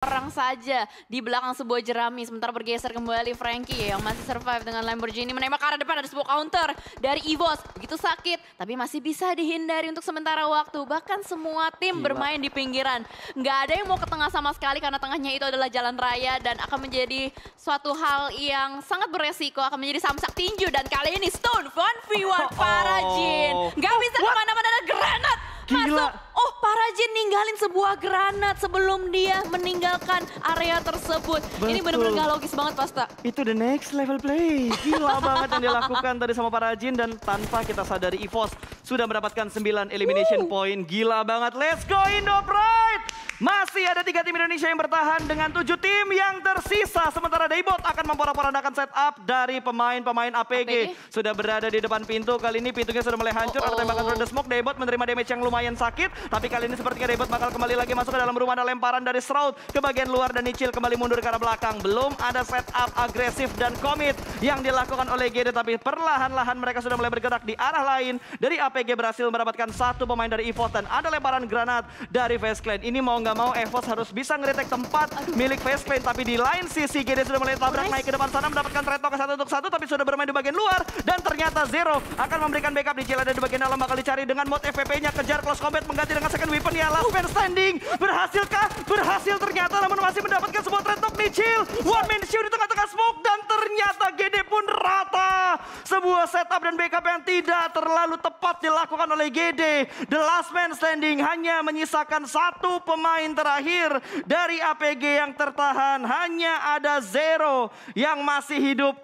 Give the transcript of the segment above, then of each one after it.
orang saja di belakang sebuah jerami. Sementara bergeser kembali Frankie yang masih survive dengan Lamborghini. Menembak ke arah depan, ada sebuah counter dari EVOS. Begitu sakit, tapi masih bisa dihindari untuk sementara waktu. Bahkan semua tim bermain di pinggiran. Nggak ada yang mau ke tengah sama sekali karena tengahnya itu adalah jalan raya. Dan akan menjadi suatu hal yang sangat beresiko. Akan menjadi samsak tinju. Dan kali ini Stone 1v1 Parajin. Nggak bisa kemana-mana, ada granat. Masuk, oh Parajin ninggalin sebuah granat sebelum dia meninggalkan area tersebut. Betul. Ini benar-benar gak logis banget Pasta. Itu the next level play. Gila banget yang dilakukan tadi sama Parajin dan tanpa kita sadari EVOS sudah mendapatkan 9 elimination point. Gila banget, let's go Indo Pride! Masih ada 3 tim Indonesia yang bertahan dengan 7 tim yang tersisa. Sementara Daybot akan memporak-porandakan setup dari pemain-pemain APG. Sudah berada di depan pintu, kali ini pintunya sudah mulai hancur. Ada tembakan through the smoke, Daybot menerima damage yang lumayan sakit. Tapi kali ini sepertinya Daybot bakal kembali lagi masuk ke dalam rumah. Ada lemparan dari Shroud ke bagian luar dan Nichil kembali mundur ke arah belakang. Belum ada setup agresif dan commit yang dilakukan oleh GD. Tapi perlahan-lahan mereka sudah mulai bergerak di arah lain. Dari APG berhasil mendapatkan 1 pemain dari EVOS dan ada lemparan granat dari FaZe Clan. Ini mau nggak mau EVOS harus bisa ngeretek tempat milik FaZe Clan. Tapi di lain sisi GD sudah mulai tabrak naik ke depan sana mendapatkan trade talk 1 untuk 1. Tapi sudah bermain di bagian luar. Dan ternyata Zero akan memberikan backup. Nichil ada di bagian dalam bakal dicari dengan mode FPP-nya. Kejar close combat mengganti dengan second weapon ya. Last man standing. Berhasilkah? Berhasil ternyata namun masih mendapatkan sebuah trade talk Nichil. One man shoot di tengah-tengah smoke. Dan ternyata GD pun rata. Sebuah setup dan backup yang tidak terlalu tepat dilakukan oleh GD. The last man standing hanya menyisakan 1 pemain terakhir dari APG yang tertahan. Hanya ada Zero yang masih hidup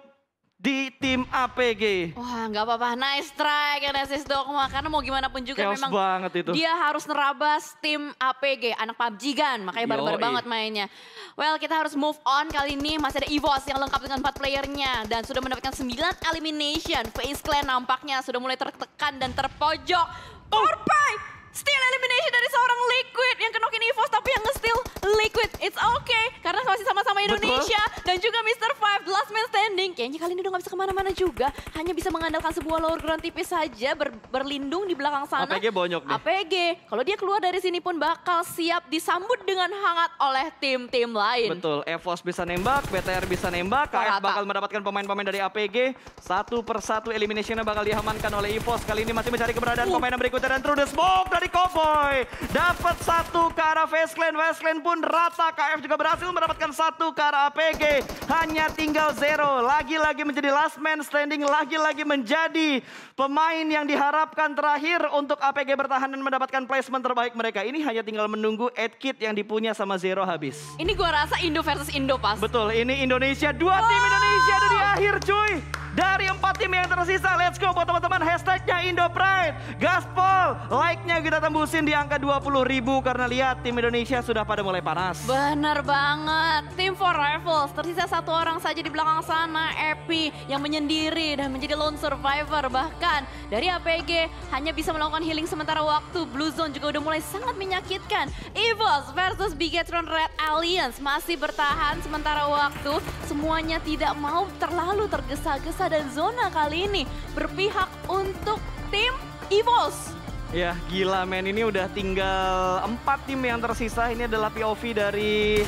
di tim APG. Wah nggak apa-apa, nice try Genesis Dogma. Karena mau gimana pun juga Chaos memang banget itu. dia harus nerabas tim APG. Anak PUBG kan, makanya barbar banget mainnya. Well kita harus move on kali ini. Masih ada EVOS yang lengkap dengan 4 playernya. Dan sudah mendapatkan 9 elimination. FaZe Clan nampaknya sudah mulai tertekan dan terpojok. Orpai! Steal elimination dari seorang Liquid yang kenokin EVOS tapi yang nge-steal Liquid. It's okay karena masih sama-sama Indonesia. Dan juga Mr. Five, last man standing. Kayaknya kali ini udah gak bisa kemana-mana juga. Hanya bisa mengandalkan sebuah lower ground tipis saja berlindung di belakang sana. APG bonyok nih. APG. Kalau dia keluar dari sini pun bakal siap disambut dengan hangat oleh tim-tim lain. Betul, EVOS bisa nembak, BTR bisa nembak, KF bakal mendapatkan pemain-pemain dari APG. 1 persatu eliminationnya bakal diamankan oleh EVOS. Kali ini masih mencari keberadaan pemain yang berikutnya dan through the smoke dari Cowboy. Dapat 1 ke arah FaZe Clan. FaZe Clan pun rata. KF juga berhasil mendapatkan 1 ke arah APG. Hanya tinggal Zero. Lagi-lagi menjadi last man standing. Lagi-lagi menjadi pemain yang diharapkan terakhir untuk APG bertahan dan mendapatkan placement terbaik mereka. Ini hanya tinggal menunggu 8 kit yang dipunya sama Zero habis. Ini gua rasa Indo versus Indo pas. Betul, ini Indonesia. 2 tim Indonesia ada di akhir cuy. Dari 4 tim yang tersisa, let's go buat teman-teman. Hashtagnya Indo Pride. Gaspol, like-nya kita tembusin di angka 20.000 karena lihat tim Indonesia sudah pada mulai panas. Bener banget. Tim 4 Rivals tersisa 1 orang saja di belakang sana. Epi yang menyendiri dan menjadi lone survivor. Bahkan dari APG hanya bisa melakukan healing sementara waktu. Blue Zone juga udah mulai sangat menyakitkan. EVOS versus Bigetron Red Alliance masih bertahan sementara waktu. Semuanya tidak mau terlalu tergesa-gesa dan zona kali ini berpihak untuk tim EVOS. Ya gila men, ini udah tinggal 4 tim yang tersisa. Ini adalah POV dari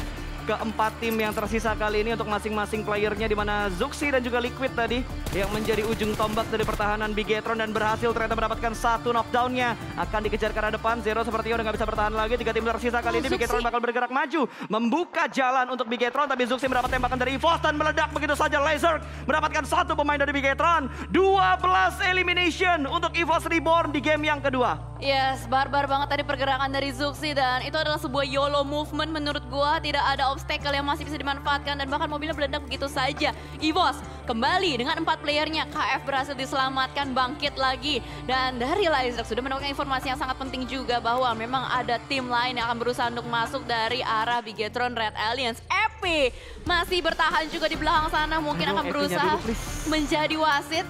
keempat tim yang tersisa kali ini untuk masing-masing playernya, di mana Zuxi dan juga Liquid tadi yang menjadi ujung tombak dari pertahanan Bigetron dan berhasil ternyata mendapatkan 1 knockdownnya. Akan dikejar ke arah depan, Zero sepertinya udah gak bisa bertahan lagi. 3 tim tersisa kali ini Bigetron bakal bergerak maju membuka jalan untuk Bigetron, tapi Zuxi mendapat tembakan dari EVOS dan meledak begitu saja. Laser mendapatkan 1 pemain dari Bigetron. 12 elimination untuk EVOS Reborn di game yang kedua. Yes, barbar banget tadi pergerakan dari Zuxi dan itu adalah sebuah YOLO movement menurut gua. Tidak ada obstacle yang masih bisa dimanfaatkan dan bahkan mobilnya meledak begitu saja. EVOS kembali dengan 4 playernya. KF berhasil diselamatkan, bangkit lagi. Dan dari Laser sudah mendapatkan informasi yang sangat penting juga bahwa memang ada tim lain yang akan berusaha untuk masuk dari arah Bigetron Red Alliance. Epi masih bertahan juga di belakang sana, mungkin akan berusaha menjadi wasit.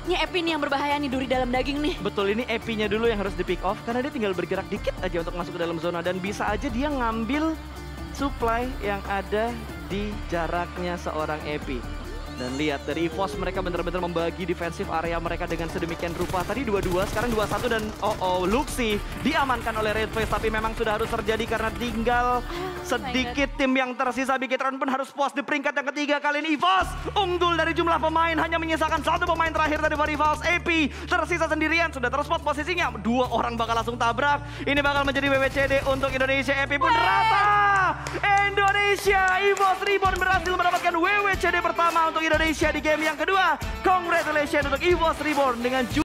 Ini Epi nih yang berbahaya nih, duri dalam daging nih. Betul, ini Epinya dulu yang harus di pick off karena dia tinggal bergerak dikit aja untuk masuk ke dalam zona dan bisa aja dia ngambil supply yang ada di jaraknya seorang Epi. Dan lihat dari EVOS mereka benar-benar membagi defensif area mereka dengan sedemikian rupa. Tadi 2-2, sekarang 2-1 dan Luxi diamankan oleh Red Face. Tapi memang sudah harus terjadi karena tinggal sedikit tim yang tersisa. Bigitron pun harus puas di peringkat yang ketiga. Kali ini EVOS unggul dari jumlah pemain. Hanya menyisakan satu pemain terakhir dari Varivals. AP tersisa sendirian. Sudah terspot posisinya. 2 orang bakal langsung tabrak. Ini bakal menjadi WWCD untuk Indonesia. AP pun rata. Indonesia, EVOS Reborn berhasil mendapatkan WWCD pertama untuk Indonesia di game yang kedua. Congratulations untuk EVOS Reborn dengan